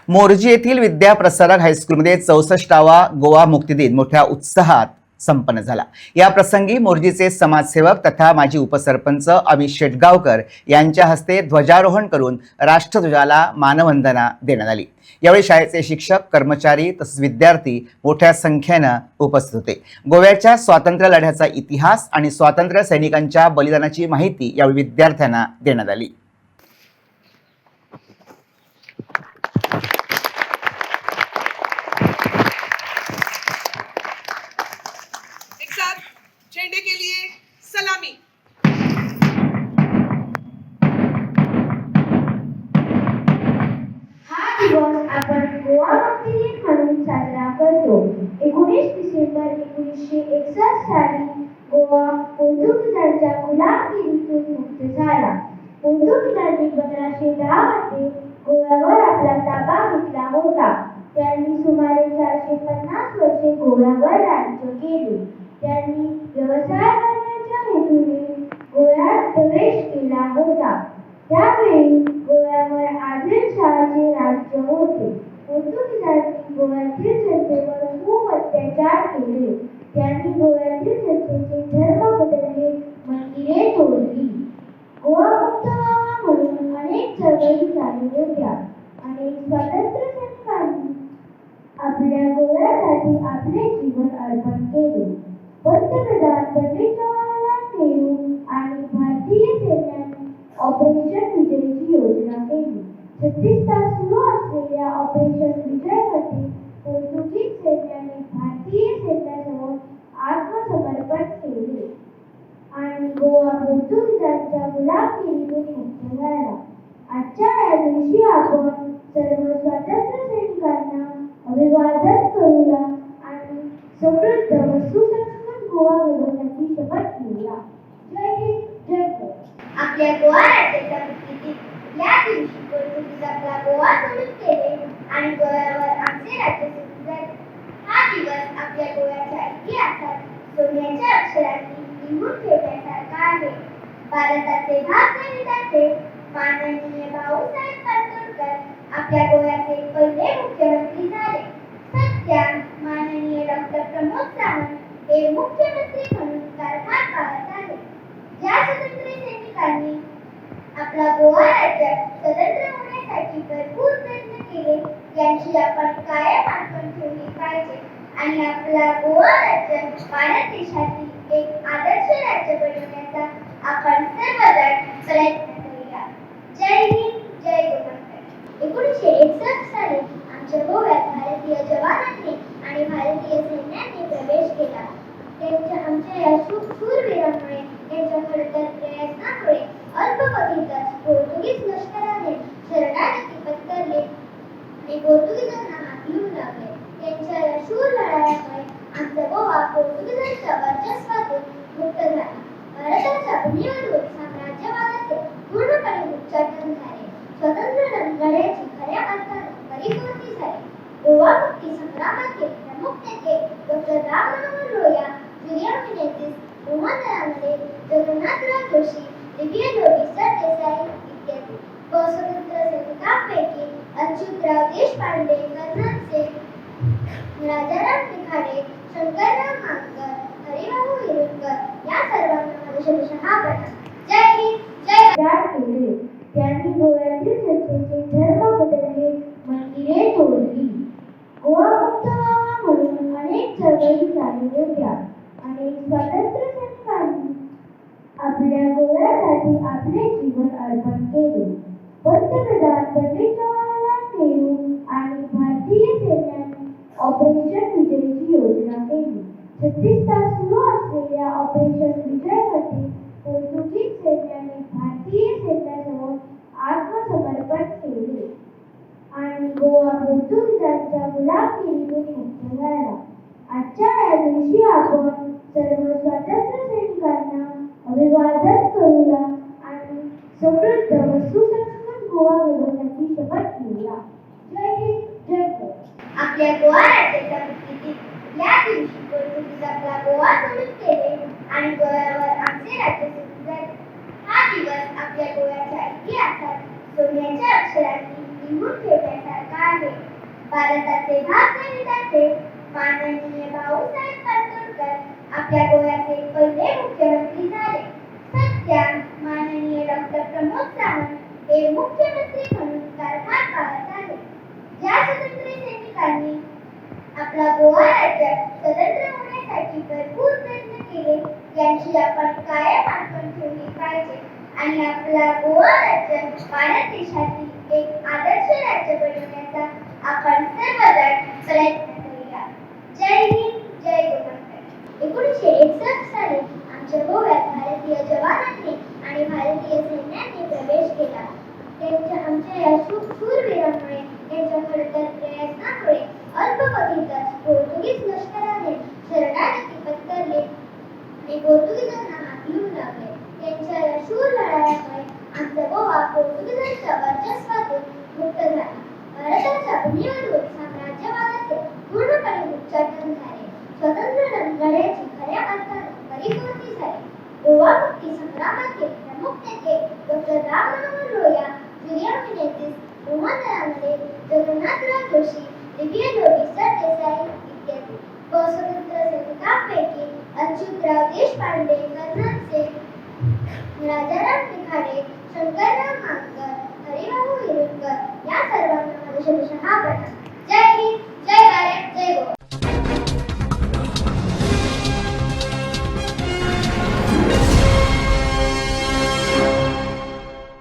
मोर्जी येथील विद्याप्रसारक हायस्कूलमध्ये 64वा गोवा मुक्ती दिन मोठ्या उत्साहात संपन्न झाला। या प्रसंगी मोर्जीचे समाजसेवक तथा माजी उपसरपंच अमित शेटगावकर यांच्या हस्ते ध्वजारोहण करून राष्ट्रध्वजाला मानवंदना देण्यात आली। यावेळी शाळेचे शिक्षक, कर्मचारी तसेच विद्यार्थी मोठ्या संख्येने उपस्थित होते। गोव्याच्या स्वातंत्र्य लढ्याचा इतिहास आणि स्वातंत्र्य सैनिकांच्या बलिदानाची माहिती यावेळी विद्यार्थ्यांना देण्यात आली। झंडे के लिए सलामी। हा दिवस आपण गोवा मुक्ती दिन म्हणून साजरा करतो। 19 डिसेंबर 1961 साली गोवा पोर्तुगीजांच्या गुलामगिरीतून मुक्त झाला। पोर्तुगीजांनी 1510 मध्ये गोव्यावर आपला ताबा घेतला होता। त्यांनी सुमारे 450 वर्षे गोव्यावर राज्य केले। त्यांनी व्यवसाय करण्याच्या हेतूने गोव्यात प्रवेश केला होता। त्यावेळी गोव्यावर आदिलशहाचे राज्य होते। पोर्तुगीजांनी गोव्यातील जनतेवर खूप अत्याचार केले। त्यांनी गोव्यातील जनतेचे धर्म बदलले, मंदिरे तोडली। गोवा मुक्त व्हावा म्हणून अनेक चळवळी चालू होत्या। अनेक स्वातंत्र्य सैनिकांनी आपल्या गोव्यासाठी आपले जीवन अर्पण केले। पंतप्रधान पंडित जवाहरलाल नेहरू आणि भारतीय सैन्याने ऑपरेशन विजयची योजना केली। 36 तास सुरू असलेल्या ऑपरेशन विजयमध्ये पोर्तुगीज सैन्याने भारतीय सैन्यासमोर आत्मसमर्पण केले आणि गोवा पोर्तुगीजांच्या गुलामगिरीतून मुक्त झाला। आजच्या या दिवशी आपण सर्व स्वातंत्र्य सैनिकांना अभिवादन करूया आणि समृद्ध व सुसंस्कृत गोवा घडवण्याची शपथ घेऊया। जय हिंद, जय गोवा। आपल्या गोवा राज्याच्या मुक्तीदिन या दिवशी पोर्तुगीज आपला गोवा सोडून गेले आणि गोव्यावर आमचे राज्य सुरू झाले। हा दिवस आपल्या गोव्याच्या इतिहासात सोन्याच्या अक्षरांनी लिहून ठेवण्यासारखा आहे। भारताचे भाग्यविधाते माननीय भाऊसाहेब पाटोळकर आपल्या गोव्याचे पहिले मुख्यमंत्री झाले। सध्या माननीय डॉक्टर प्रमोद सावंत हे मुख्यमंत्री म्हणून कारभार पाहत आहेत। ज्या स्वातंत्र्य सैनिकांनी आपला गोवा राज्य स्वतंत्र होण्यासाठी भरपूर प्रयत्न केले, यांची आपण कायम आठवण ठेवली पाहिजे आणि आपला गोवा राज्य भारत देशातील एक आदर्श राज्य बनवण्याचा आपण सर्वजण प्रयत्न करूया। जय हिंद, जय गोवा। 1961 साली आमच्या गोव्यात भारतीय जवानांनी आणि भारतीय सैन्याने प्रवेश केला। आमच्या या शूरवीरांमुळे, त्यांच्या खडतर प्रयत्नामुळे अल्पवधीतच पोर्तुगीज लष्कराने शरणागती पत्करली आणि पोर्तुगीजांना हाकलून लावले। त्यांच्या या शूर लढायांमुळे आमचा गोवा पोर्तुगीजांच्या वर्चस्वातून मुक्त झाला। भारताच्या भूमीवरून साम्राज्यवादाचे पूर्णपणे उच्चाटन झाले। स्वतंत्र लढ्याची खऱ्या अर्थाने परिपूर्ती झाली। गोवा मुक्ती संग्रामातील प्रमुख नेते डॉक्टर राम मनोहर लोहिया, विलियम मेनेझेस, मोहन रानडे, जगन्नाथराव जोशी, दिव्यज्योती सरदेसाई इत्यादी व स्वतंत्र सैनिकांपैकी अच्युतराव देशपांडे, कर्नल सिंग, राजाराम निखाडे, शंकरराव मानकर, हरिभाऊ हिरेमकर या सर्वांना माझ्या शतशः प्रणाम। जय हिंद, जय केले। त्यांनी गोव्यातील जनतेचे धर्म बदलले, मंदिरे तोडली। गोवा मुक्त व्हावा म्हणून अनेक चळवळी चालू होत्या। अनेक स्वातंत्र्य सैनिकांनी आपल्या गोव्यासाठी आपले जीवन अर्पण केले। पंतप्रधान पंडित जवाहरलाल नेहरू आणि भारतीय सैन्याने ऑपरेशन विजयची योजना केली। 36 तास सुरू असलेल्या ऑपरेशन विजयमध्ये पोर्तुगीज सैन्याने भारतीय सैन्यासमोर आत्मसमर्पण केले आणि गोवा पोर्तुगीजांच्या गुलामगिरीतून मुक्त झाला। आजच्या या दिवशी आपण सर्व स्वातंत्र्य सैनिकांना अभिवादन करूया आणि समृद्ध व सुसंस्कृत गोवा घडवण्याची शपथ घेऊया। जय हिंद, जय गोवा। आपल्या गोवा राज्याच्या मुक्तीदिन या दिवशी पोर्तुगीज आपला गोवा सोडून गेले आणि गोव्यावर आमचे राज्य सुरू झाले। हा दिवस आपल्या गोव्याच्या इतिहासात सोन्याच्या अक्षरांनी लिहून ठेवण्यासारखा आहे। भारताचे भारतनिताचे माननीय भाऊसाहेब आंबेडकर आपल्या गोव्याचे पहिले मुख्यमंत्री झाले. सध्या माननीय डॉक्टर प्रमोद सावंत हे मुख्यमंत्री म्हणून कारभार पाहत आहेत. ज्या स्वातंत्र्य सैनिकांनी आपला गोवा राज्य स्वतंत्र होण्यासाठी भरपूर प्रयत्न केले, यांची आपण कायम आठवण ठेवली पाहिजे आणि आपला गोवा राज्य भारत देशातील एक आदर्श राज्य बनवण्याचा आपण सर्वजण प्रयत्न करूया. जय हिंद, जय गोवा. 1961 साली आमच्या गोव्यात भारतीय जवानांनी आणि भारतीय सैन्याने प्रवेश केला. आमच्या या शूरवीरांमुळे, त्यांच्या खडतर प्रयत्नामुळे अल्पवधीतच पोर्तुगीज लष्कराने शरणागती पत्करली आणि पोर्तुगीजांना हाकलून लावले. त्यांच्या या शूर लढायांमुळे आमचा गोवा पोर्तुगीजांच्या वर्चस्वातून मुक्त झाला. भारताच्या भूमीवरून साम्राज्यवादाचे पूर्णपणे उच्चाटन झाले. स्वतंत्र लढ्याची खऱ्या अर्थाने परिपूर्ती झाली. गोवा मुक्ती संग्रामातील प्रमुख नेते डॉक्टर राम मनोहर लोहिया, विलियम मेनेझेस, मोहन रानडे, जगन्नाथराव जोशी, दिव्यज्योती सरदेसाई इत्यादी व स्वतंत्र सैनिकांपैकी अच्युतराव देशपांडे, कर्नल सिंग, राजाराम निखाडे, शंकरराव मानकर, हरिभाऊ हिरेमकर या सर्वांना माझ्या शतशः प्रणाम.